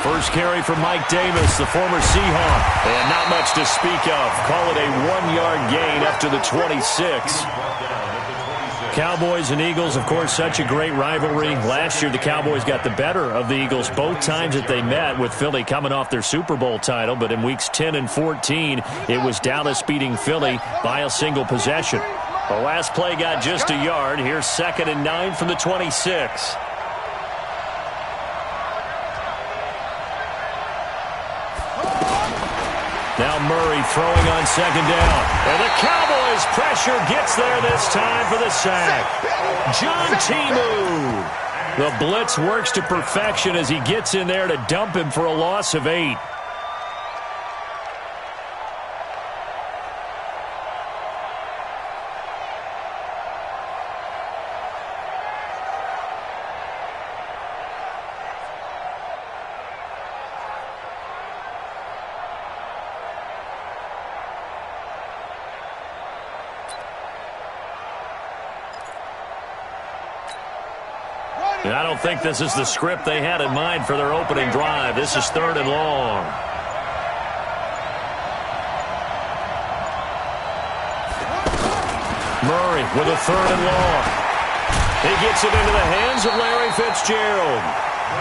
First carry from Mike Davis, the former Seahawk. And not much to speak of. Call it a 1-yard gain up to the 26. Cowboys and Eagles, of course, such a great rivalry. Last year, the Cowboys got the better of the Eagles both times that they met, with Philly coming off their Super Bowl title. But in weeks 10 and 14, it was Dallas beating Philly by a single possession. The last play got just a yard. Here's 2nd and 9 from the 26. Now Murray throwing on 2nd down. And the Cowboys pressure gets there this time for the sack. John Timu. The blitz works to perfection as he gets in there to dump him for a loss of 8. I don't think this is the script they had in mind for their opening drive. This is 3rd and long. Murray with a 3rd and long. He gets it into the hands of Larry Fitzgerald.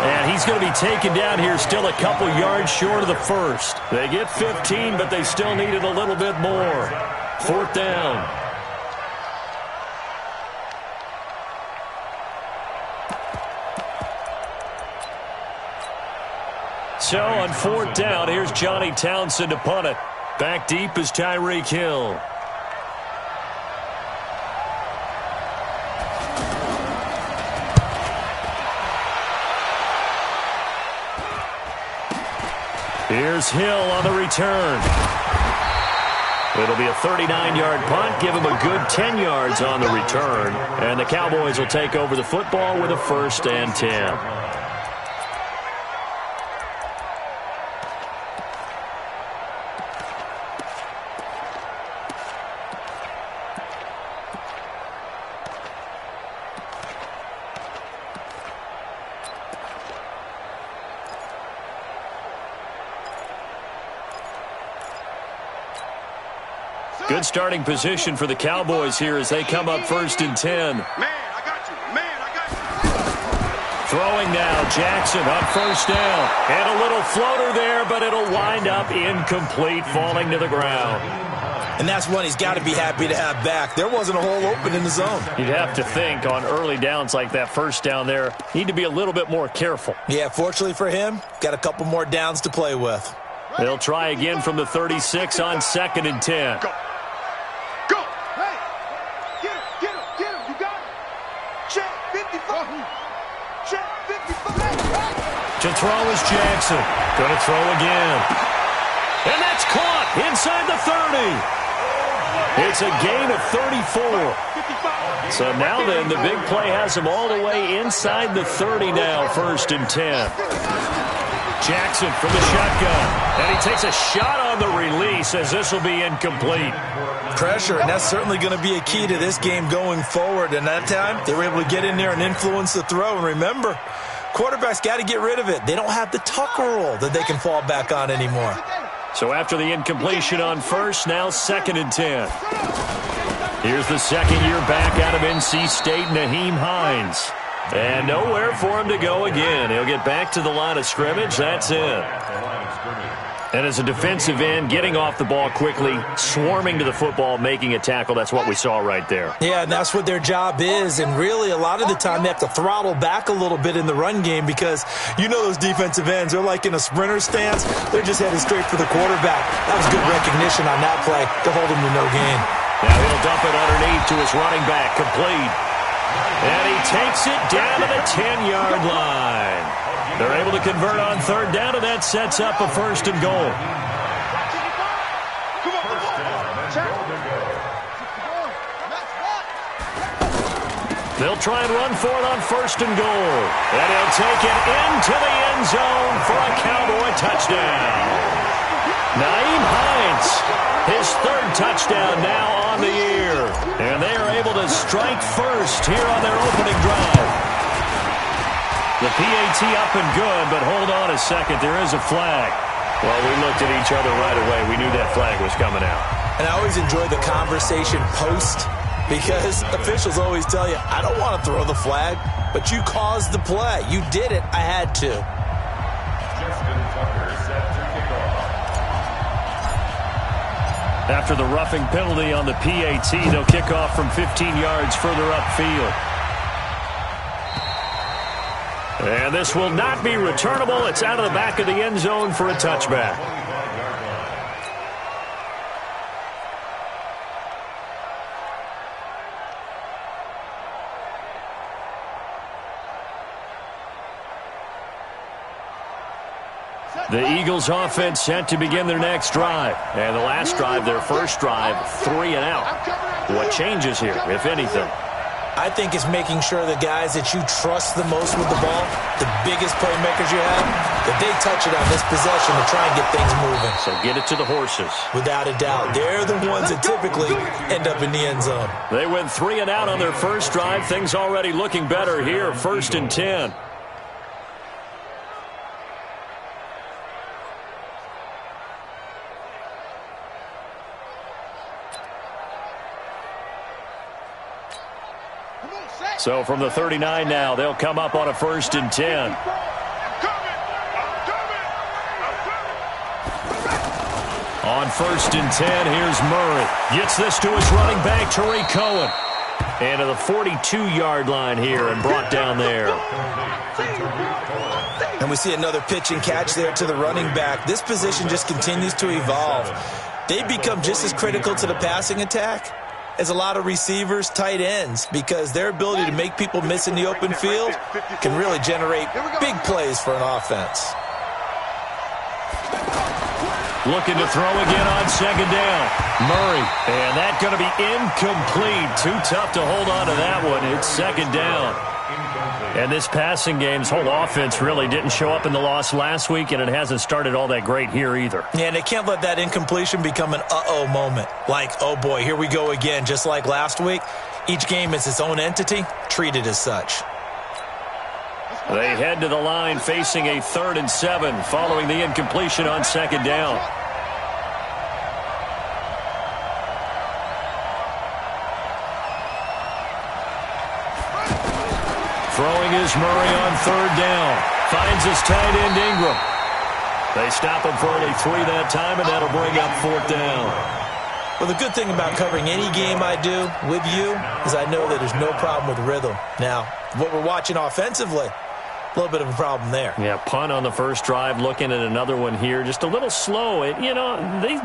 And he's going to be taken down here still a couple yards short of the first. They get 15, but they still needed a little bit more. 4th down. So on 4th down, here's Johnny Townsend to punt it. Back deep is Tyreek Hill. Here's Hill on the return. It'll be a 39-yard punt. Give him a good 10 yards on the return. And the Cowboys will take over the football with a 1st and 10. Good starting position for the Cowboys here as they come up 1st and 10. Man, I got you. Man, I got you. Throwing now, Jackson on 1st down. And a little floater there, but it'll wind up incomplete, falling to the ground. And that's one he's got to be happy to have back. There wasn't a hole open in the zone. You'd have to think on early downs like that 1st down there, need to be a little bit more careful. Yeah, fortunately for him, got a couple more downs to play with. They'll try again from the 36 on 2nd and 10. Go. Go. Hey. Get him. Get him. Get him. You got him. Check 55. Check 55. To throw is Jackson. Going to throw again. And that's caught inside the 30. It's a gain of 34. So now then, the big play has him all the way inside the 30 now, 1st and 10. Jackson from the shotgun. And he takes a shot on the release as this will be incomplete. Pressure, and that's certainly going to be a key to this game going forward. And that time, they were able to get in there and influence the throw. And remember, quarterbacks got to get rid of it. They don't have the Tucker rule that they can fall back on anymore. So after the incompletion on 1st, now 2nd and 10. Here's the second-year back out of NC State, Nyheim Hines. And nowhere for him to go again. He'll get back to the line of scrimmage. That's it. And as a defensive end, getting off the ball quickly, swarming to the football, making a tackle, that's what we saw right there. Yeah, and that's what their job is. And really, a lot of the time, they have to throttle back a little bit in the run game because you know those defensive ends, they're like in a sprinter stance. They're just headed straight for the quarterback. That was good recognition on that play to hold him to no gain. Now he'll dump it underneath to his running back, complete. And he takes it down to the 10-yard line. They're able to convert on 3rd down, and that sets up a 1st and goal. They'll try and run for it on 1st and goal. And he'll take it into the end zone for a Cowboy touchdown. Nyheim Hines, his 3rd touchdown now on the year. And they are able to strike first here on their opening drive. The PAT up and good, but hold on a second. There is a flag. Well, we looked at each other right away. We knew that flag was coming out. And I always enjoy the conversation post because officials always tell you, I don't want to throw the flag, but you caused the play. You did it. I had to. After the roughing penalty on the PAT, they'll kick off from 15 yards further upfield. And this will not be returnable. It's out of the back of the end zone for a touchback. The Eagles offense set to begin their next drive. And the last drive, their first drive, 3 and out. What changes here, if anything? I think it's making sure the guys that you trust the most with the ball, the biggest playmakers you have, that they touch it on this possession to try and get things moving. So get it to the horses. Without a doubt. They're the ones that typically end up in the end zone. They went 3 and out on their first drive. Things already looking better here. 1st and 10. So from the 39 now, they'll come up on a 1st and 10. On 1st and 10, here's Murray. Gets this to his running back, Tariq Cohen. And to the 42-yard line here and brought down there. And we see another pitch and catch there to the running back. This position just continues to evolve. They become just as critical to the passing attack as a lot of receivers, tight ends, because their ability to make people miss in the open field can really generate big plays for an offense. Looking to throw again on 2nd down. Murray, and that's going to be incomplete. Too tough to hold on to that one. It's 2nd down. And this passing game's whole offense really didn't show up in the loss last week, and it hasn't started all that great here either. Yeah, and they can't let that incompletion become an uh-oh moment. Like, oh boy, here we go again, just like last week. Each game is its own entity, treated as such. They head to the line facing a 3rd and 7 following the incompletion on 2nd down. Throwing is Murray on 3rd down. Finds his tight end Ingram. They stop him for only 3 that time, and that'll bring up 4th down. Well, the good thing about covering any game I do with you is I know that there's no problem with rhythm. Now, what we're watching offensively, a little bit of a problem there. Yeah, punt on the first drive, looking at another one here. Just a little slow. You know,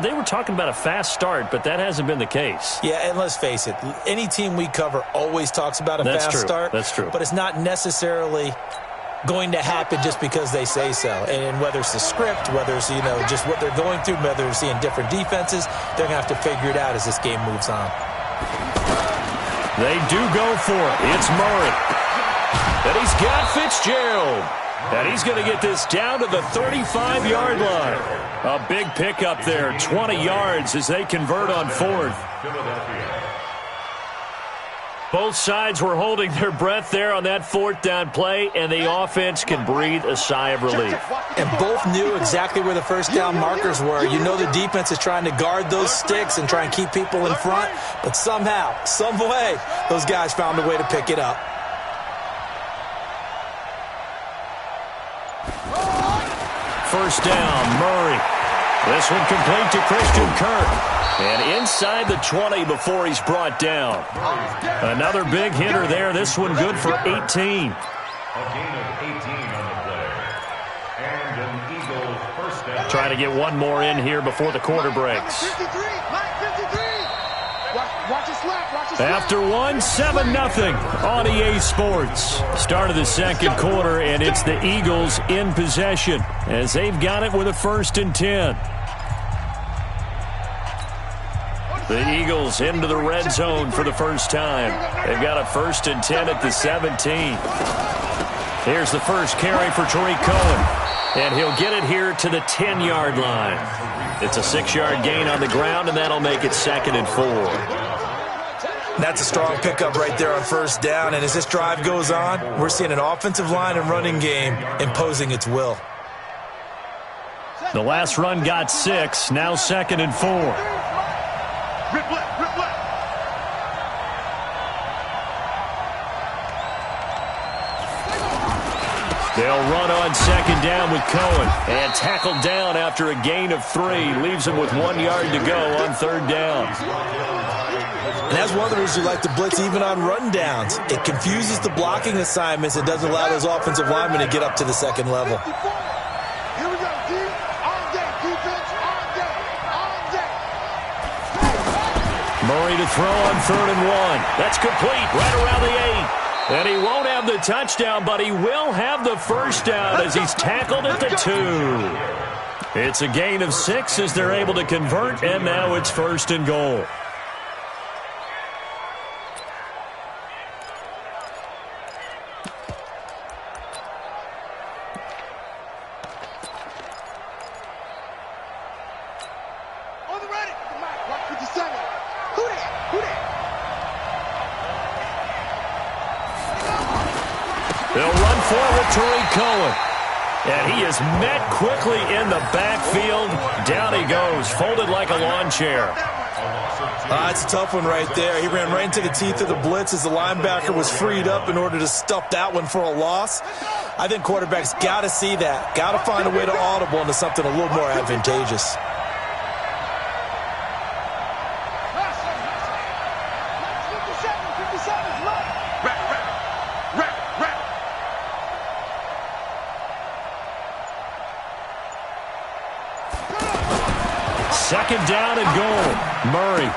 they were talking about a fast start, but that hasn't been the case. Yeah, and let's face it, any team we cover always talks about a fast start. That's true. But it's not necessarily going to happen just because they say so. And whether it's the script, whether it's, you know, just what they're going through, whether they're seeing different defenses, they're going to have to figure it out as this game moves on. They do go for it. It's Murray. And he's got Fitzgerald. And he's going to get this down to the 35-yard line. A big pickup there, 20 yards as they convert on 4th. Both sides were holding their breath there on that 4th down play, and the offense can breathe a sigh of relief. And both knew exactly where the first down markers were. You know the defense is trying to guard those sticks and try and keep people in front, but somehow, some way, those guys found a way to pick it up. First down, Murray. This one complete to Christian Kirk. And inside the 20 before he's brought down. Another big hitter there. This one good for 18. A gain of 18 on the play. And an Eagles first down. Trying to get one more in here before the quarter breaks. After one, 7-0 on EA Sports. Start of the second quarter, and it's the Eagles in possession as they've got it with a 1st and 10. The Eagles into the red zone for the first time. They've got a 1st and 10 at the 17. Here's the first carry for Tariq Cohen, and he'll get it here to the 10-yard line. It's a 6-yard gain on the ground, and that'll make it 2nd and 4. That's a strong pickup right there on first down. And as this drive goes on, we're seeing an offensive line and running game imposing its will. The last run got 6. Now 2nd and 4. Rip left, rip left. They'll run on 2nd down with Cohen. And tackled down after a gain of 3. Leaves him with 1 yard to go on 3rd down. And that's one of the reasons you like to blitz even on rundowns. It confuses the blocking assignments and doesn't allow those offensive linemen to get up to the second level. Here we go, D. On deck, defense, on deck, on deck. Murray to throw on 3rd and 1. That's complete right around the 8. And he won't have the touchdown, but he will have the first down as he's tackled at the 2. It's a gain of 6 as they're able to convert, and now it's 1st and goal. On the ready. Watch 57. Who that? Who that? They'll run forward to Tariq Cohen. And he is met quickly in the backfield. Down he goes, folded like a lawn chair. It's a tough one right there. He ran right into the teeth of the blitz as the linebacker was freed up in order to stuff that one for a loss. I think quarterbacks got to see that. Got to find a way to audible into something a little more advantageous. Second down and goal. Murray.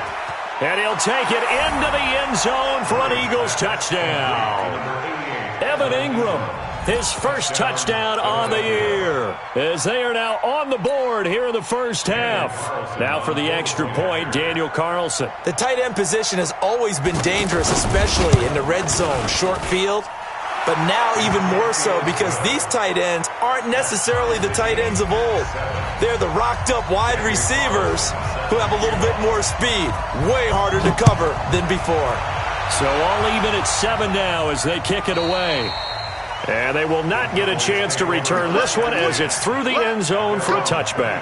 And he'll take it into the end zone for an Eagles touchdown. Evan Ingram, his first touchdown on the year, as they are now on the board here in the first half. Now for the extra point, Daniel Carlson. The tight end position has always been dangerous, especially in the red zone, short field. But now even more so because these tight ends aren't necessarily the tight ends of old. They're the rocked-up wide receivers who have a little bit more speed. Way harder to cover than before. So all even at 7 now as they kick it away. And they will not get a chance to return this one as it's through the end zone for a touchback.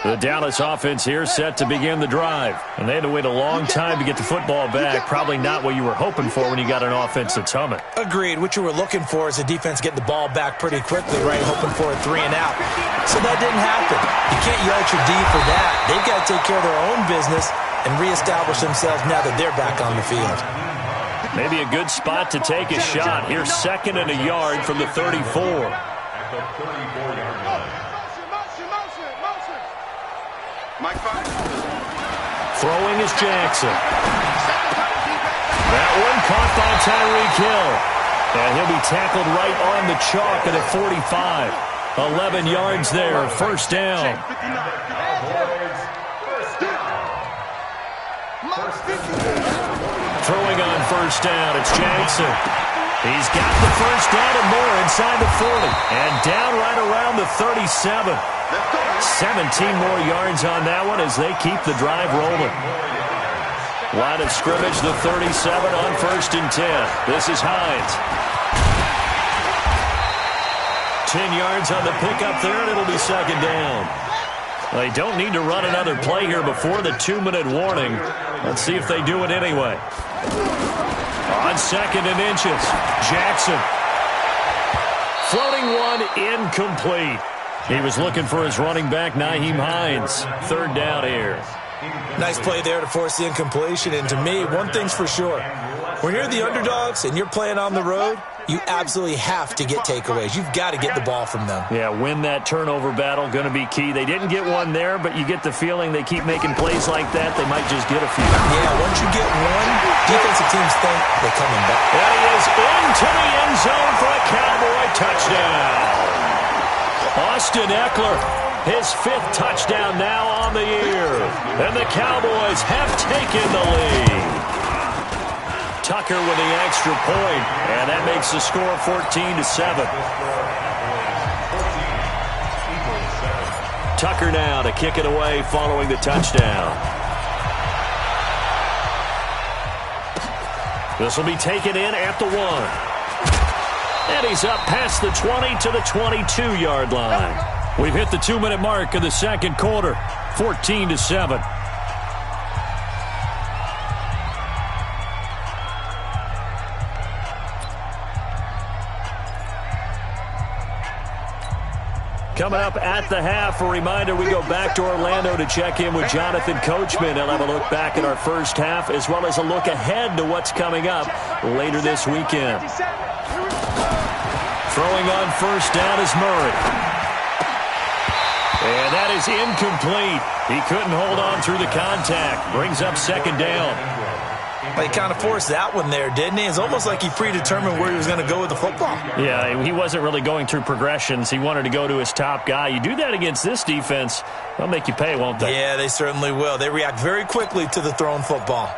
The Dallas offense here set to begin the drive. And they had to wait a long time to get the football back. Probably not what you were hoping for when you got an offense that's humming. Agreed. What you were looking for is a defense getting the ball back pretty quickly, right? Hoping for a 3 and out. So that didn't happen. You can't yell at your D for that. They've got to take care of their own business and reestablish themselves now that they're back on the field. Maybe a good spot to take a shot. Here's 2nd and a yard from the 34. At the 34-yard line. Mike 5. Throwing is Jackson. That one caught by Tyreek Hill. And he'll be tackled right on the chalk at 45. 11 yards there, first down. Throwing on first down, it's Jackson. He's got the first down and more inside the 40. And down right around the 37. 17 more yards on that one as they keep the drive rolling. Line of scrimmage, the 37 on 1st and 10. This is Hines. 10 yards on the pickup there, and it'll be 2nd down. They don't need to run another play here before the 2-minute warning. Let's see if they do it anyway. On 2nd and inches, Jackson. Floating one, incomplete. He was looking for his running back, Nyheim Hines. 3rd down here. Nice play there to force the incompletion. And to me, one thing's for sure. When you're the underdogs and you're playing on the road, you absolutely have to get takeaways. You've got to get the ball from them. Yeah, win that turnover battle, going to be key. They didn't get one there, but you get the feeling they keep making plays like that, they might just get a few. Yeah, once you get one, defensive teams think they're coming back. And he is into the end zone for a Cowboy touchdown. Austin Eckler, his 5th touchdown now on the year. And the Cowboys have taken the lead. Tucker with the extra point, and that makes the score 14-7. Tucker now to kick it away following the touchdown. This will be taken in at the 1. And he's up past the 20 to the 22-yard line. We've hit the 2-minute mark of the second quarter, 14-7. Coming up at the half, a reminder, we go back to Orlando to check in with Jonathan Coachman. He'll have a look back at our first half as well as a look ahead to what's coming up later this weekend. Throwing on first down is Murray. And that is incomplete. He couldn't hold on through the contact. Brings up second down. He kind of forced that one there, didn't he? It's almost like he predetermined where he was going to go with the football. Yeah, he wasn't really going through progressions. He wanted to go to his top guy. You do that against this defense, they'll make you pay, won't they? Yeah, they certainly will. They react very quickly to the thrown football.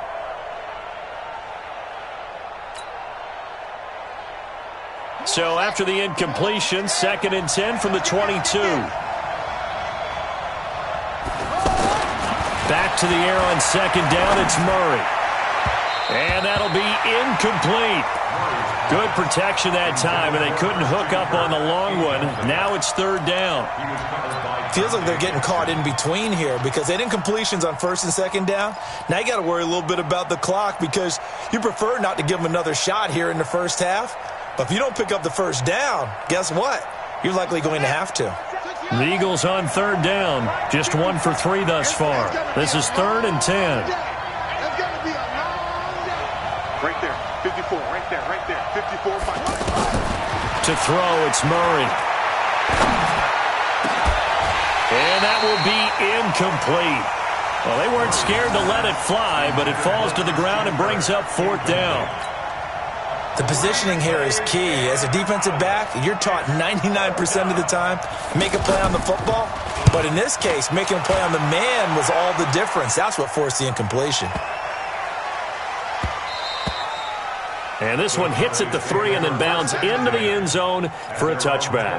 So after the incompletion, 2nd and 10 from the 22. Back to the air on second down, it's Murray. And that'll be incomplete. Good protection that time, and they couldn't hook up on the long one. Now it's third down. Feels like they're getting caught in between here because they didn't completions on first and second down. Now you got to worry a little bit about the clock because you prefer not to give them another shot here in the first half. But if you don't pick up the first down, guess what? You're likely going to have to. The Eagles on third down. Just 1 for 3 thus far. This is 3rd and 10. Right there, 54, right there, 54, 5. To throw, it's Murray. And that will be incomplete. Well, they weren't scared to let it fly, but it falls to the ground and brings up 4th down. The positioning here is key. As a defensive back, you're taught 99% of the time, make a play on the football. But in this case, making a play on the man was all the difference. That's what forced the incompletion. And this one hits at the 3 and then bounds into the end zone for a touchback.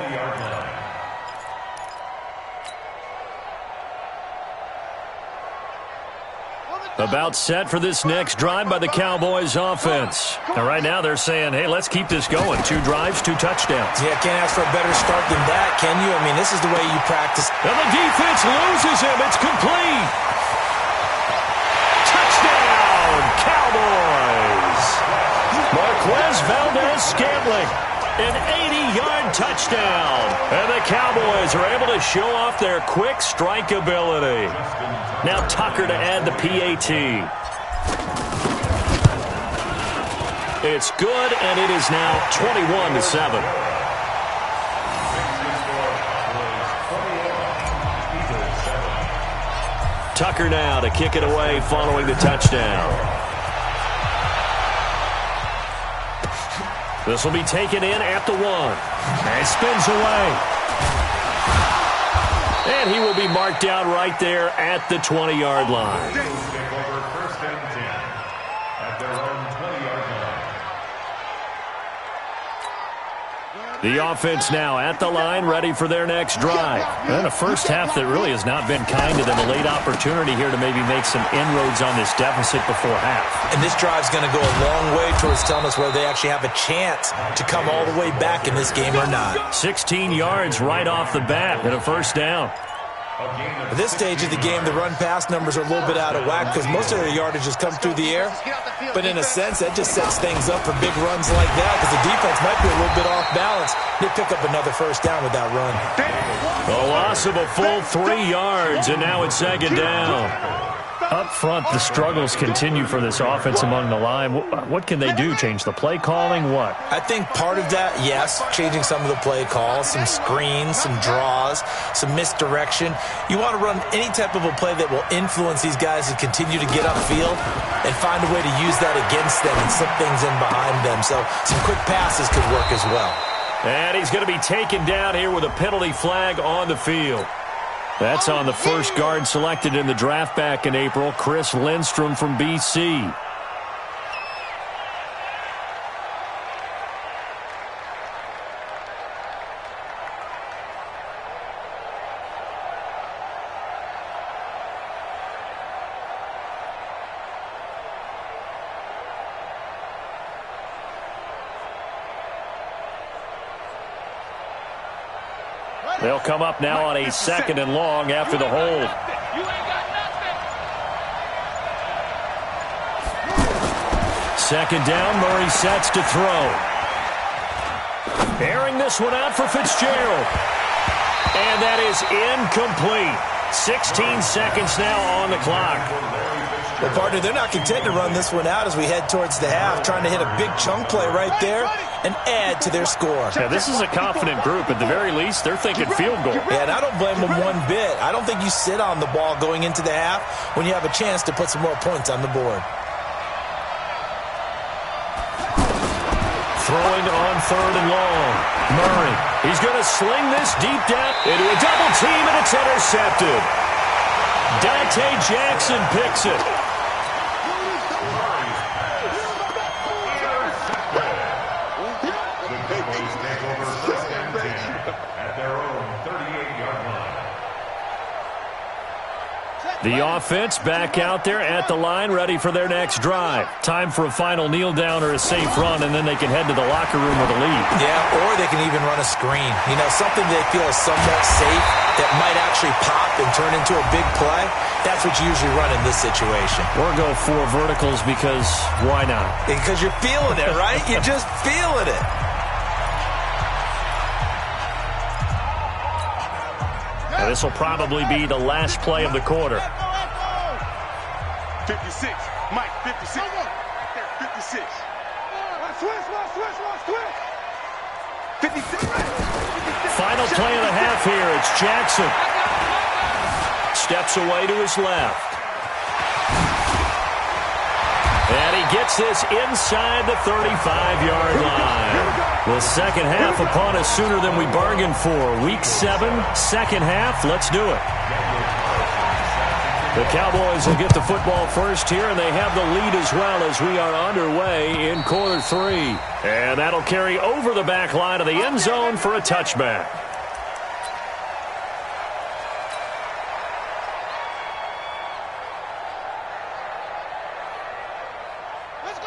About set for this next drive by the Cowboys offense. And right now they're saying, hey, let's keep this going. 2 drives, 2 touchdowns. Yeah, can't ask for a better start than that, can you? I mean, this is the way you practice. And the defense loses him. It's complete. Touchdown, Cowboys. Marquez Valdez-Scantling, an 80-yard touchdown. And the Cowboys are able to show off their quick strike ability. Now Tucker to add the PAT. It's good, and it is now 21-7. Tucker now to kick it away following the touchdown. This will be taken in at the 1. And spins away. And he will be marked down right there at the 20-yard line. Take over 1st and 10 at their own 20-yard line. The offense now at the line, ready for their next drive. And a first half that really has not been kind to them. A late opportunity here to maybe make some inroads on this deficit before half. And this drive's going to go a long way towards telling us whether they actually have a chance to come all the way back in this game or not. 16 yards right off the bat and a first down. At this stage of the game, the run-pass numbers are a little bit out of whack because most of the yardage has come through the air. But in a sense, that just sets things up for big runs like that because the defense might be a little bit off balance. They pick up another first down with that run. A loss of a full 3 yards, and now it's second down. Up front, the struggles continue for this offense among the line. What can they do? Change the play calling? What? I think part of that, yes, changing some of the play calls, some screens, some draws, some misdirection. You want to run any type of a play that will influence these guys to continue to get upfield and find a way to use that against them and slip things in behind them. So some quick passes could work as well. And he's going to be taken down here with a penalty flag on the field. That's on the first guard selected in the draft back in April, Chris Lindstrom from BC. They'll come up now on a 2nd and long after the hold. Second down, Murray sets to throw. Airing this one out for Fitzgerald. And that is incomplete. 16 seconds now on the clock. Well, partner, they're not content to run this one out as we head towards the half, trying to hit a big chunk play right there and add to their score. Yeah, this is a confident group. At the very least, they're thinking field goal. Yeah, and I don't blame them one bit. I don't think you sit on the ball going into the half when you have a chance to put some more points on the board. Throwing on 3rd and long. Murray, he's going to sling this deep down into a double team, and it's intercepted. Dante Jackson picks it. The offense back out there at the line, ready for their next drive. Time for a final kneel down or a safe run, and then they can head to the locker room with a lead. Yeah, or they can even run a screen. You know, something they feel is somewhat safe that might actually pop and turn into a big play. That's what you usually run in this situation. Or go 4 verticals because why not? Because you're feeling it, right? You're just feeling it. Now, this will probably be the last play of the quarter. 56. Mike, 56. 56. Switch. 56. Final play of the half here. It's Jackson. Steps away to his left. And he gets this inside the 35-yard line. The second half upon us sooner than we bargained for. Week 7, second half. Let's do it. The Cowboys will get the football first here, and they have the lead as well as we are underway in quarter 3. And that'll carry over the back line of the end zone for a touchback.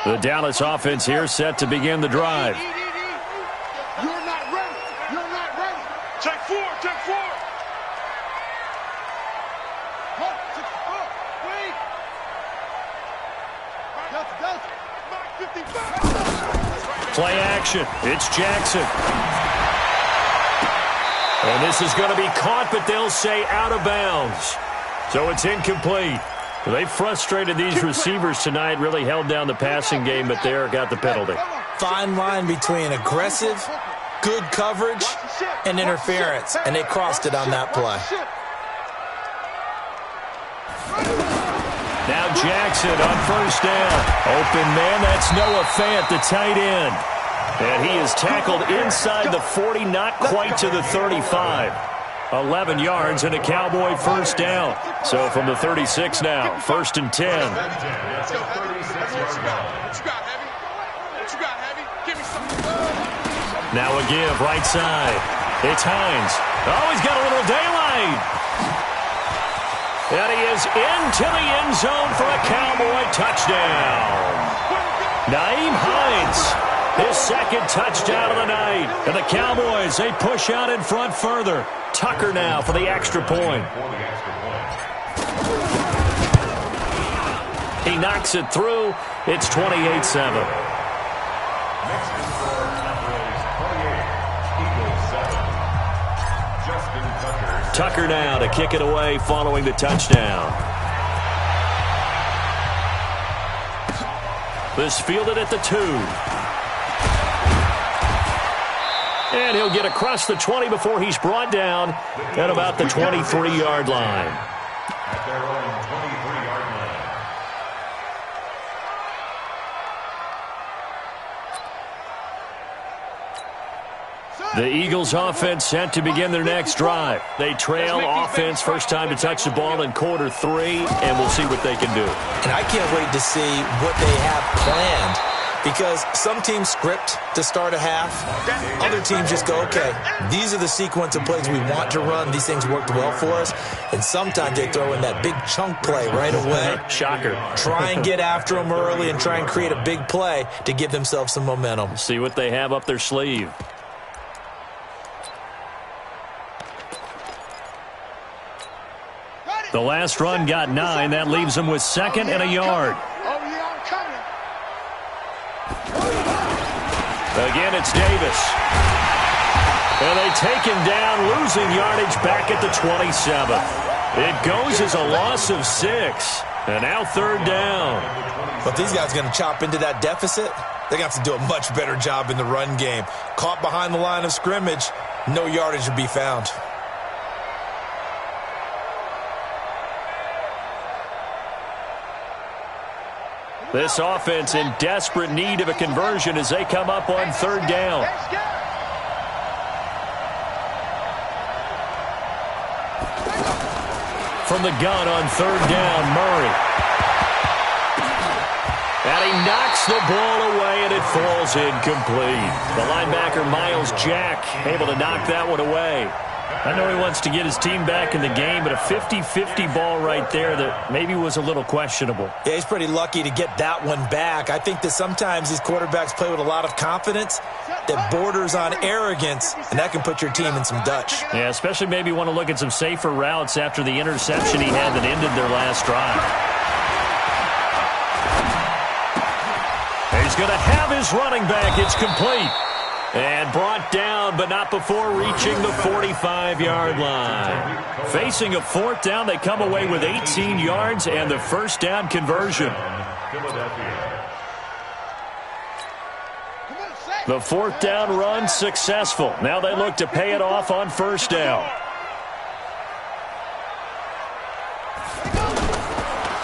The Dallas offense here set to begin the drive. You're not ready. You're not ready. Check 4. Play action. It's Jackson. And this is going to be caught, but they'll say out of bounds. So it's incomplete. They frustrated these receivers tonight, really held down the passing game, but there got the penalty. Fine line between aggressive, good coverage, and interference, and they crossed it on that play. Now Jackson on first down. Open man, that's Noah Fant, the tight end. And he is tackled inside the 40, not quite to the 35. 11 yards and a Cowboy first down. So from the 36 now, 1st and 10. Now a give, right side. It's Hines. Oh, he's got a little daylight. And he is into the end zone for a Cowboy touchdown. Nyheim Hines. His second touchdown of the night. And the Cowboys, they push out in front further. Tucker now for the extra point. He knocks it through. It's 28-7. Tucker now to kick it away following the touchdown. This fielded at the 2. And he'll get across the 20 before he's brought down at about the 23-yard line. At their own 23-yard line. The Eagles offense set to begin their next drive. They trail offense, first time to touch the ball in quarter 3, and we'll see what they can do. And I can't wait to see what they have planned, because some teams script to start a half. Other teams just go, okay, these are the sequence of plays we want to run. These things worked well for us. And sometimes they throw in that big chunk play right away. Shocker. Try and get after them early and try and create a big play to give themselves some momentum. See what they have up their sleeve. The last run got 9. That leaves him with 2nd and a yard. Oh, yeah, I'm coming. Again, it's Davis. And they take him down, losing yardage back at the 27th. It goes as a loss of 6. And now 3rd down. But these guys are going to chop into that deficit. They're going to have to do a much better job in the run game. Caught behind the line of scrimmage, no yardage to be found. This offense in desperate need of a conversion as they come up on 3rd down. From the gun on 3rd down, Murray. And he knocks the ball away, and it falls incomplete. The linebacker, Miles Jack, able to knock that one away. I know he wants to get his team back in the game, but a 50-50 ball right there that maybe was a little questionable. Yeah, he's pretty lucky to get that one back. I think that sometimes these quarterbacks play with a lot of confidence that borders on arrogance, and that can put your team in some Dutch. Yeah, especially maybe want to look at some safer routes after the interception he had that ended their last drive. He's going to have his running back. It's complete. And brought down, but not before reaching the 45-yard line. Facing a 4th down, they come away with 18 yards and the 1st down conversion. The 4th down run successful. Now they look to pay it off on 1st down.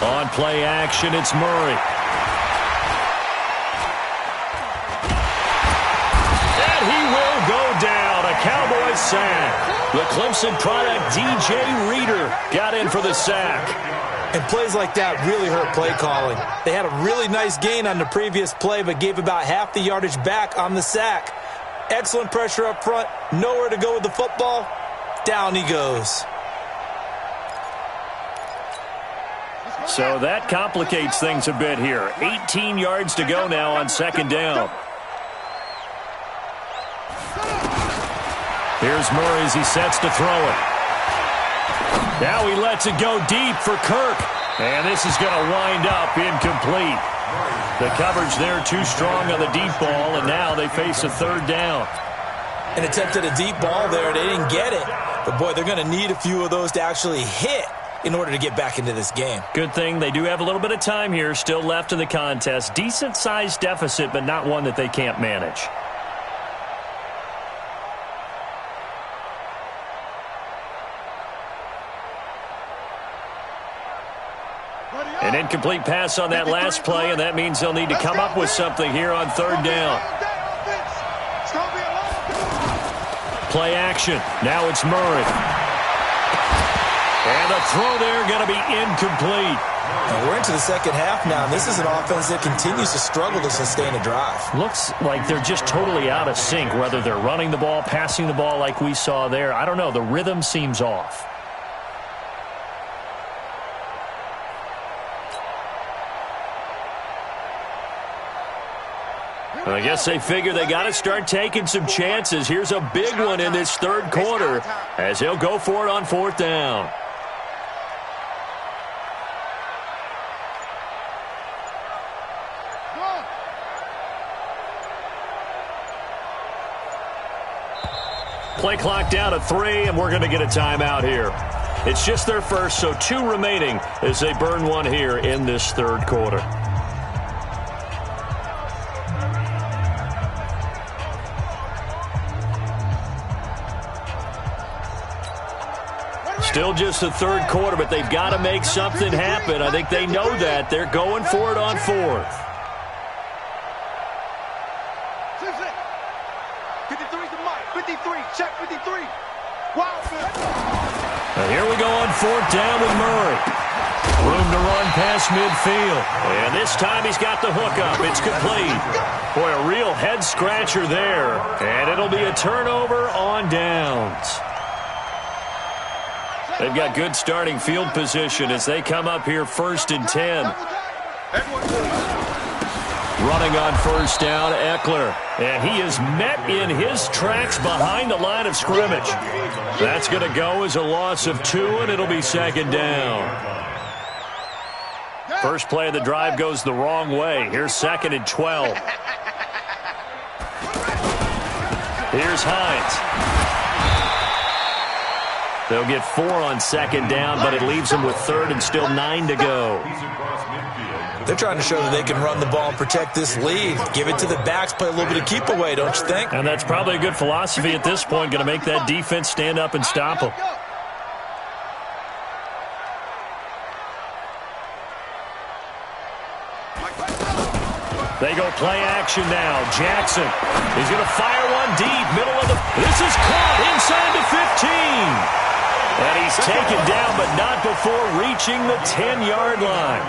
On play action, it's Murray. Cowboys sack. The Clemson product, DJ Reader, got in for the sack. And plays like that really hurt play calling. They had a really nice gain on the previous play, but gave about half the yardage back on the sack. Excellent pressure up front. Nowhere to go with the football. Down he goes. So that complicates things a bit here. 18 yards to go now on 2nd down. Here's Murray as he sets to throw it. Now he lets it go deep for Kirk. And this is going to wind up incomplete. The coverage there too strong on the deep ball, and now they face a 3rd down. An attempt at a deep ball there. They didn't get it. But, boy, they're going to need a few of those to actually hit in order to get back into this game. Good thing they do have a little bit of time here still left in the contest. Decent-sized deficit, but not one that they can't manage. An incomplete pass on that last play, and that means they'll need to come up with something here on 3rd down. Play action. Now it's Murray. And the throw there going to be incomplete. And we're into the 2nd half now, and this is an offense that continues to struggle to sustain a drive. Looks like they're just totally out of sync, whether they're running the ball, passing the ball like we saw there. I don't know. The rhythm seems off. I guess they figure they got to start taking some chances. Here's a big one in this 3rd quarter as he'll go for it on 4th down. Play clock down to 3, and we're going to get a timeout here. It's just their first, so 2 remaining as they burn one here in this 3rd quarter. Still just the 3rd quarter, but they've got to make something happen. I think they know that. They're going for it on 4th. 53 to Mike. 53. Check 53. Wow. And here we go on 4th down with Murray. Room to run past midfield. And this time he's got the hook up. It's complete. Boy, a real head-scratcher there. And it'll be a turnover on downs. They've got good starting field position as they come up here 1st and 10. Running on first down, Eckler. And he is met in his tracks behind the line of scrimmage. That's going to go as a loss of 2, and it'll be second down. First play of the drive goes the wrong way. Here's 2nd and 12. Here's Hines. They'll get 4 on 2nd down, but it leaves them with 3rd and still 9 to go. They're trying to show that they can run the ball and protect this lead. Give it to the backs, play a little bit of keep away, don't you think? And that's probably a good philosophy at this point, going to make that defense stand up and stop them. They go play action now. Jackson. He's going to fire one deep, middle of the... This is caught inside the 15. And he's taken down, but not before reaching the 10-yard line.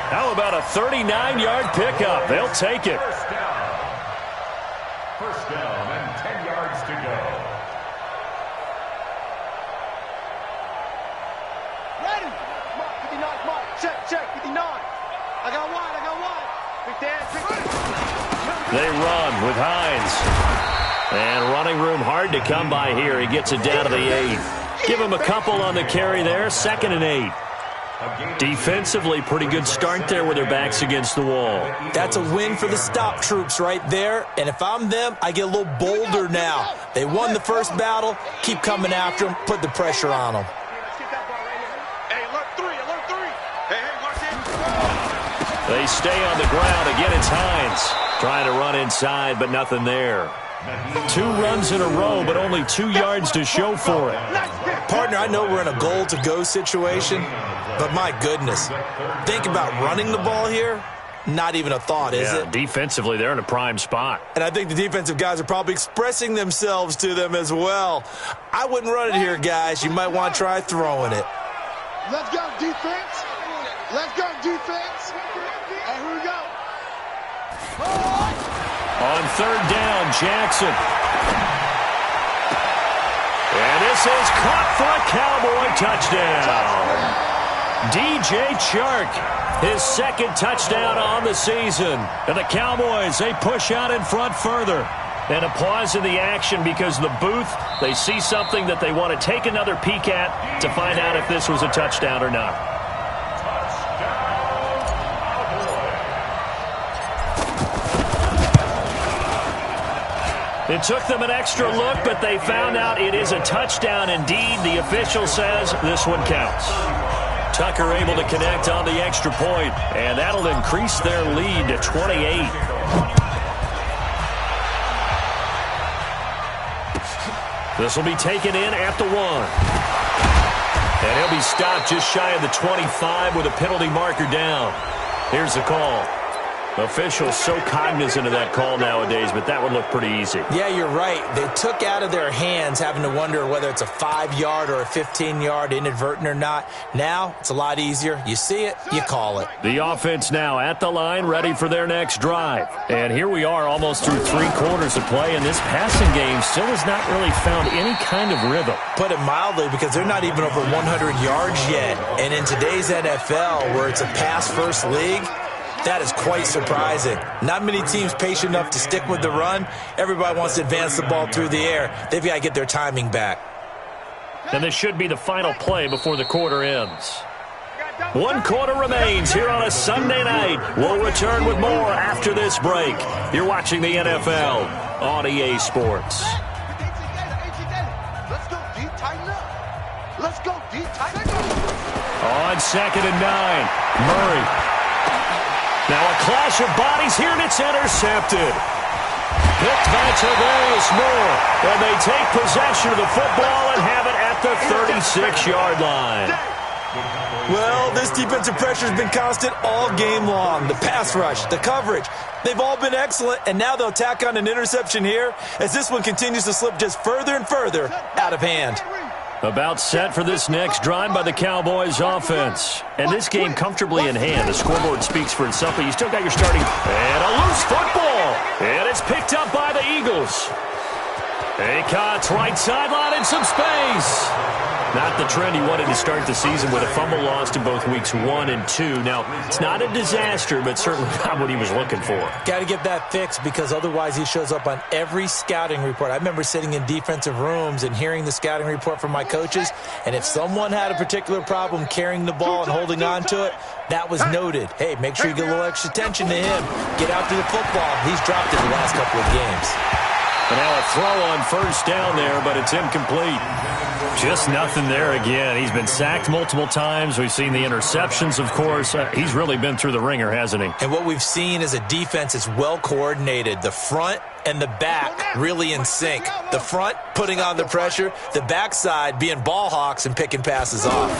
How about a 39-yard pickup? They'll take it. First down and 10 yards to go. Ready. Mark, 59, Mark. Check, 59. I got wide. Big Dan, They run with Hines. And running room hard to come by here. He gets it down to the 8. Give him a couple on the carry there. 2nd and 8. Defensively, pretty good start there with their backs against the wall. That's a win for the stop troops right there. And if I'm them, I get a little bolder now. They won the first battle. Keep coming after them. Put the pressure on them. Hey, alert 3. Hey, watch it. They stay on the ground. Again, it's Hines. Trying to run inside, but nothing there. 2 runs in a row, but only 2 yards to show for it. Partner, I know we're in a goal-to-go situation, but my goodness, think about running the ball here. Not even a thought, is it? Defensively, they're in a prime spot. And I think the defensive guys are probably expressing themselves to them as well. I wouldn't run it here, guys. You might want to try throwing it. Let's go, defense. Let's go, defense. And here we go. On 3rd down, Jackson. And this is caught for a Cowboy touchdown. DJ Chark, his 2nd touchdown on the season. And the Cowboys, they push out in front further. And a pause in the action because the booth, they see something that they want to take another peek at to find out if this was a touchdown or not. It took them an extra look, but they found out it is a touchdown indeed. The official says this one counts. Tucker able to connect on the extra point, and that'll increase their lead to 28. This will be taken in at the 1. And he'll be stopped just shy of the 25 with a penalty marker down. Here's the call. Officials so cognizant of that call nowadays, but that would look pretty easy. Yeah, you're right. They took out of their hands having to wonder whether it's a 5-yard or a 15-yard inadvertent or not. Now, it's a lot easier. You see it, you call it. The offense now at the line, ready for their next drive. And here we are almost through 3 quarters of play, and this passing game still has not really found any kind of rhythm. Put it mildly, because they're not even over 100 yards yet. And in today's NFL, where it's a pass-first league, that is quite surprising. Not many teams patient enough to stick with the run. Everybody wants to advance the ball through the air. They've got to get their timing back. And this should be the final play before the quarter ends. 1 quarter remains here on a Sunday night. We'll return with more after this break. You're watching the NFL on EA Sports. Let's go deep, tighten up. Let's go deep, tighten up. On 2nd and 9, Murray. Now a clash of bodies here, and it's intercepted. Picked by Tavarius Moore. And they take possession of the football and have it at the 36-yard line. Well, this defensive pressure has been constant all game long. The pass rush, the coverage, they've all been excellent, and now they'll tack on an interception here as this one continues to slip just further and further out of hand. About set for this next drive by the Cowboys offense. And this game comfortably in hand. The scoreboard speaks for itself, but you still got your starting. And a loose football. And it's picked up by the Eagles. He cuts right sideline in some space. Not the trend he wanted to start the season with a fumble lost in both weeks 1 and 2. Now, it's not a disaster, but certainly not what he was looking for. Got to get that fixed because otherwise he shows up on every scouting report. I remember sitting in defensive rooms and hearing the scouting report from my coaches, and if someone had a particular problem carrying the ball and holding on to it, that was noted. Hey, make sure you get a little extra attention to him. Get after the football. He's dropped it the last couple of games. And now a throw on first down there, but it's incomplete. Just nothing there again. He's been sacked multiple times. We've seen the interceptions, of course. He's really been through the ringer, hasn't he? And what we've seen is a defense that's well coordinated. The front and the back really in sync. The front putting on the pressure. The backside being ball hawks and picking passes off.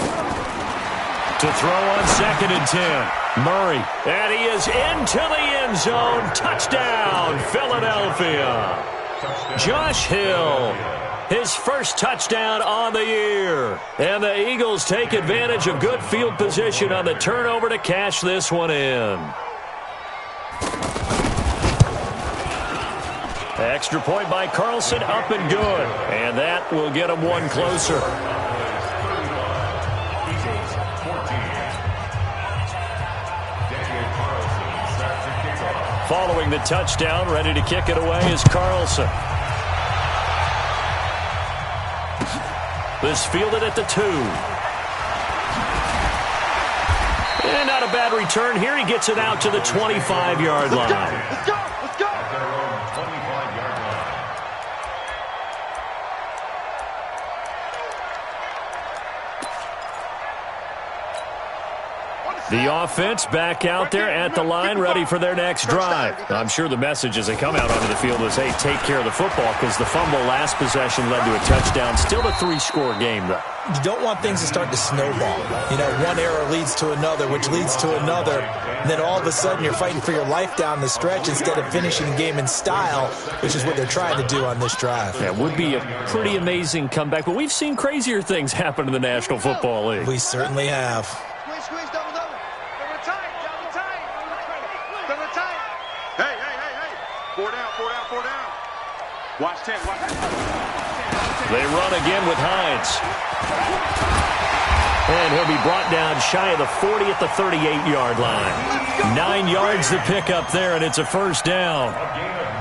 To throw on 2nd and 10. Murray. And he is into the end zone. Touchdown, Philadelphia. Josh Hill, his first touchdown on the year. And the Eagles take advantage of good field position on the turnover to cash this one in. Extra point by Carlson, up and good. And that will get him one closer. Following the touchdown, ready to kick it away is Carlson. This fielded at the 2. And not a bad return here. He gets it out to the 25-yard line. Let's go! Let's go! The offense back out there at the line, ready for their next drive. I'm sure the message as they come out onto the field is, hey, take care of the football, because the fumble last possession led to a touchdown. Still a 3-score game, though. You don't want things to start to snowball. You know, one error leads to another, which leads to another. And then all of a sudden you're fighting for your life down the stretch instead of finishing the game in style, which is what they're trying to do on this drive. That would be a pretty amazing comeback, but we've seen crazier things happen in the National Football League. We certainly have. Squeeze, double. Double tight. Hey. 4 down. Watch 10. They run again with Hines. And he'll be brought down shy of the 40 at the 38-yard line. 9 yards to pick up there, and it's a first down.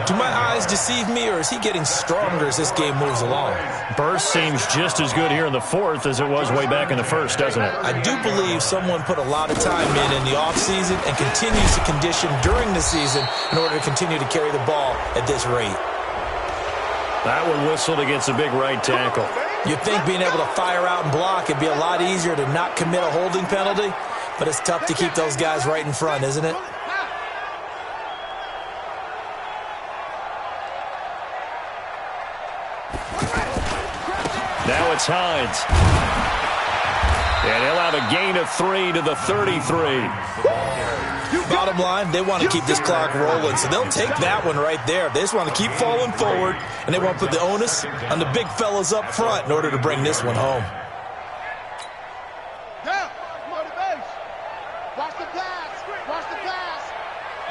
Do my eyes deceive me, or is he getting stronger as this game moves along? Burst seems just as good here in the 4th as it was way back in the 1st, doesn't it? I do believe someone put a lot of time in the offseason and continues to condition during the season in order to continue to carry the ball at this rate. That one whistled against a big right tackle. You'd think being able to fire out and block, it'd be a lot easier to not commit a holding penalty, but it's tough to keep those guys right in front, isn't it? Now it's Hines. And he'll have a gain of 3 to the 33. Bottom line, they want to keep this clock rolling, so they'll take that one right there. They just want to keep falling forward, and they want to put the onus on the big fellas up front in order to bring this one home. Down. Come on, the base. Watch the pass.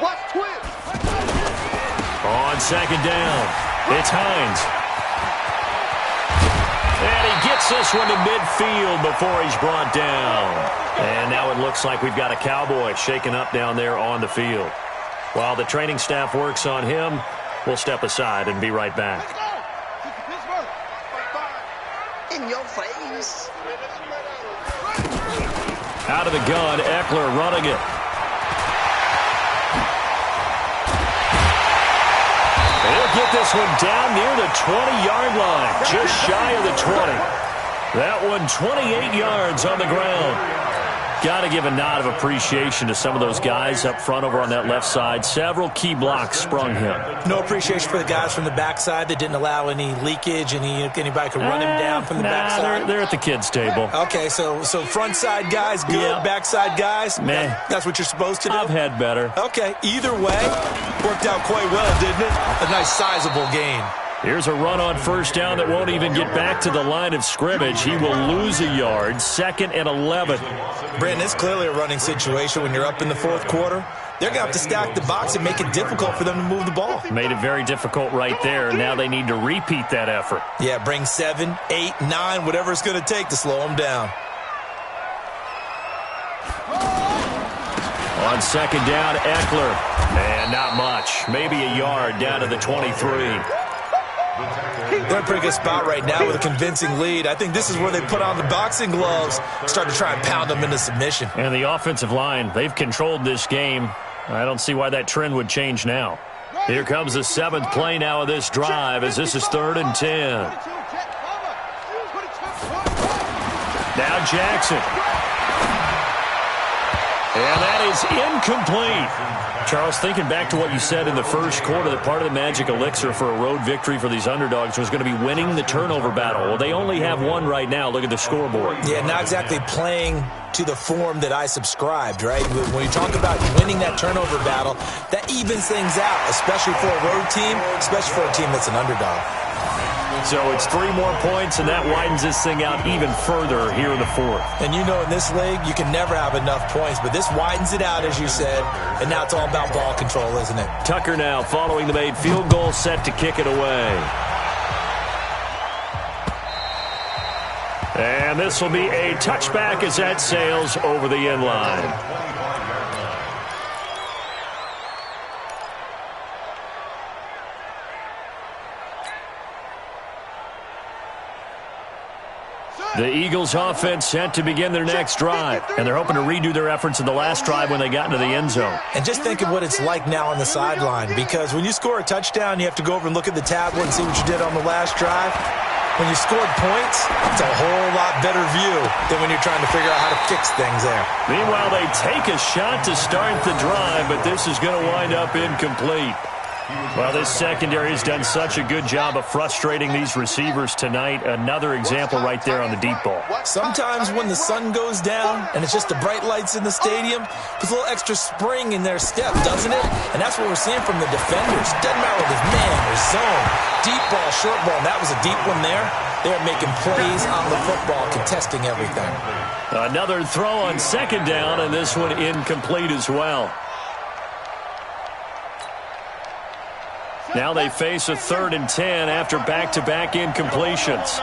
Watch twist. On 2nd down, it's Hines. And he gets this one to midfield before he's brought down. And now it looks like we've got a Cowboy shaken up down there on the field. While the training staff works on him, we'll step aside and be right back. In your face. Out of the gun, Eckler running it. He'll get this one down near the 20-yard line, just shy of the 20. That one 28 yards on the ground. Got to give a nod of appreciation to some of those guys up front over on that left side. Several key blocks sprung him. No appreciation for the guys from the backside that didn't allow any leakage, anybody could run him down from the backside. They're at the kids' table. Okay, so front side guys good, Yeah. backside guys, Meh. that's what you're supposed to do? I've had better. Okay, either way, worked out quite well, didn't it? A nice sizable gain. Here's a run on first down that won't even get back to the line of scrimmage. He will lose a yard, 2nd and 11. Brandon, it's clearly a running situation when you're up in the 4th quarter. they're going to have to stack the box and make it difficult for them to move the ball. Made it very difficult right there. Now they need to repeat that effort. Yeah, bring 7, 8, 9, whatever it's going to take to slow them down. On second down, Eckler. And not much. Maybe a yard down to the 23. They're in a pretty good spot right now with a convincing lead. I think this is where they put on the boxing gloves, start to try and pound them into submission. And the offensive line, they've controlled this game. I don't see why that trend would change now. Here comes the 7th play now of this drive as this is 3rd and 10. Now Jackson. And that is incomplete. Charles, thinking back to what you said in the first quarter, that part of the magic elixir for a road victory for these underdogs was going to be winning the turnover battle. Well, they only have one right now. Look at the scoreboard. Yeah, not exactly playing to the form that I subscribed, right? When you talk about winning that turnover battle, that evens things out, especially for a road team, especially for a team that's an underdog. So it's 3 more points, and that widens this thing out even further here in the 4th. And you know in this league, you can never have enough points, but this widens it out, as you said, and now it's all about ball control, isn't it? Tucker now following the made field goal, set to kick it away. And this will be a touchback as that sails over the end line. The Eagles offense set to begin their next drive, and they're hoping to redo their efforts in the last drive when they got into the end zone. And just think of what it's like now on the sideline, because when you score a touchdown, you have to go over and look at the tablet and see what you did on the last drive. When you scored points, it's a whole lot better view than when you're trying to figure out how to fix things there. Meanwhile, they take a shot to start the drive, but this is going to wind up incomplete. Well, this secondary has done such a good job of frustrating these receivers tonight. Another example right there on the deep ball. Sometimes when the sun goes down and it's just the bright lights in the stadium, there's a little extra spring in their step, doesn't it? And that's what we're seeing from the defenders. Doesn't matter if it's man or zone, deep ball, short ball. And that was a deep one there. They're making plays on the football, contesting everything. Another throw on second down, and this one incomplete as well. Now they face a 3rd and 10 after back-to-back incompletions.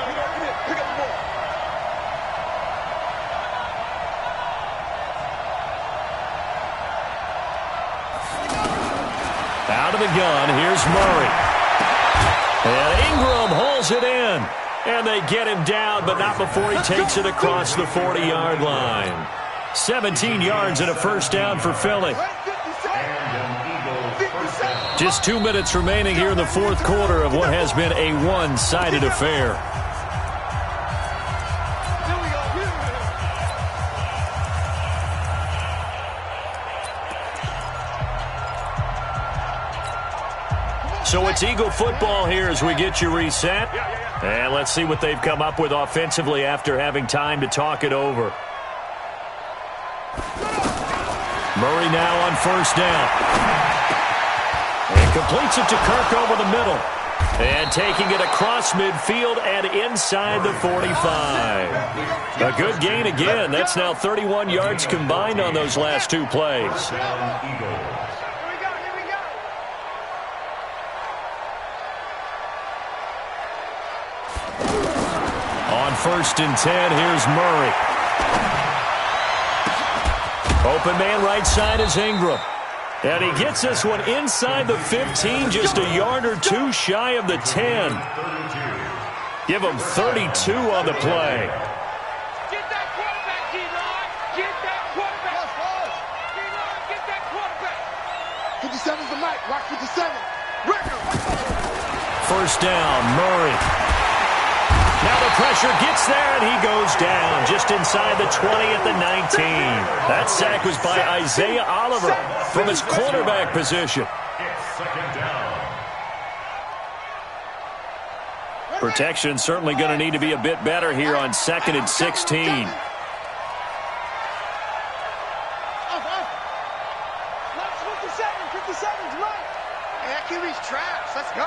Out of the gun, here's Murray. And Ingram holds it in. And they get him down, but not before he takes it across the 40-yard line. 17 yards and a first down for Philly. Just 2 minutes remaining here in the 4th quarter of what has been a one-sided affair. So it's Eagle football here as we get you reset. And let's see what they've come up with offensively after having time to talk it over. Murray now on first down. And completes it to Kirk over the middle. And taking it across midfield and inside the 45. A good gain again. That's now 31 yards combined on those last 2 plays. On 1st and 10, here's Murray. Open man right side is Ingram. And he gets this one inside the 15, just a yard or 2 shy of the 10. Give him 32 on the play. Get that quarterback, D-line. Get that quarterback. D-line, get that quarterback. 57's the mic. Watch 57. Record. First down, Murray. Now the pressure gets there, and he goes down just inside the 20 at the 19. That sack was by Isaiah Oliver from his cornerback position. Protection certainly going to need to be a bit better here on 2nd and 16. 57's right. Hey, that QB's trash. Let's go.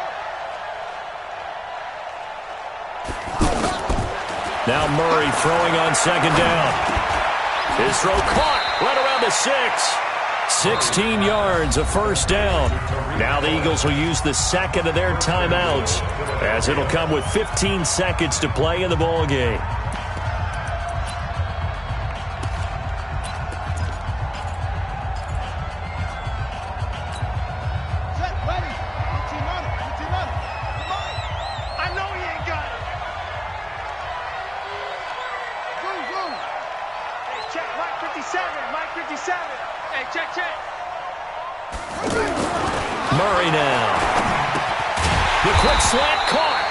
Now Murray throwing on second down. His throw caught right around the 6. 16 yards, a first down. Now the Eagles will use the second of their timeouts, as it'll come with 15 seconds to play in the ballgame. Murray now. The quick slant caught.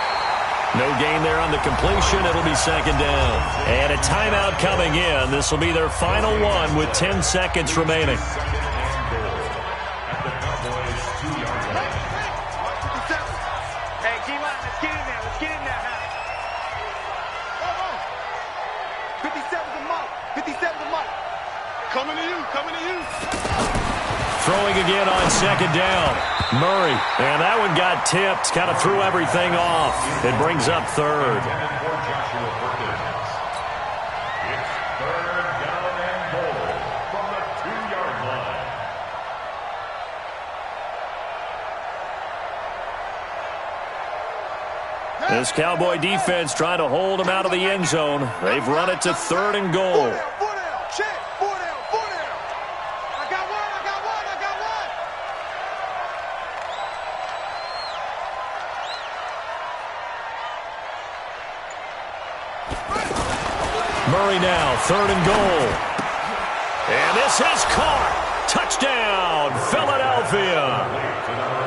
No gain there on the completion. It'll be second down. And a timeout coming in. This will be their final one with 10 seconds remaining. Hey, G-Line, let's get in there. Let's get in there now. 57's a mark. 57's a mark. Coming to you. Coming to you. Throwing again on second down. Murray. And that one got tipped. Kind of threw everything off. It brings up third. It's third down and goal from the 2-yard line. This Cowboy defense trying to hold him out of the end zone. They've run it to third and goal. Murray now, third and goal. And this is caught. Touchdown, Philadelphia.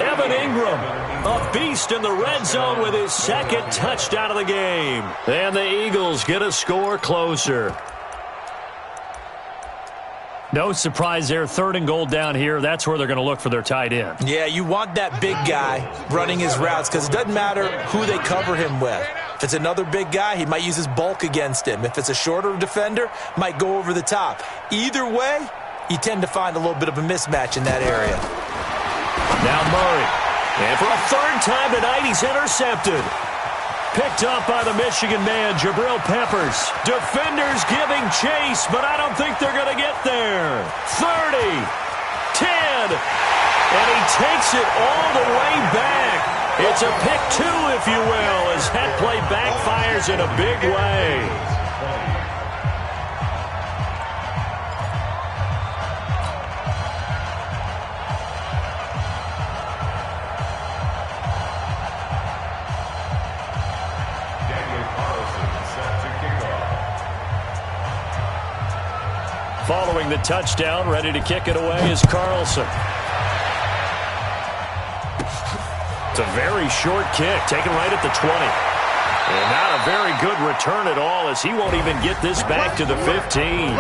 Evan Ingram, a beast in the red zone with his second touchdown of the game. And the Eagles get a score closer. No surprise there, third and goal down here. That's where they're going to look for their tight end. Yeah, you want that big guy running his routes because it doesn't matter who they cover him with. If it's another big guy, he might use his bulk against him. If it's a shorter defender, might go over the top. Either way, you tend to find a little bit of a mismatch in that area. Now Murray. And for a third time tonight, he's intercepted. Picked up by the Michigan man, Jabril Peppers. Defenders giving chase, but I don't think they're going to get there. 30, 10, and he takes it all the way back. It's a pick two, if you will, as that play backfires in a big way. Following the touchdown, ready to kick it away is Carlson. It's a very short kick, taken right at the 20. And not a very good return at all, as he won't even get this back to the 15.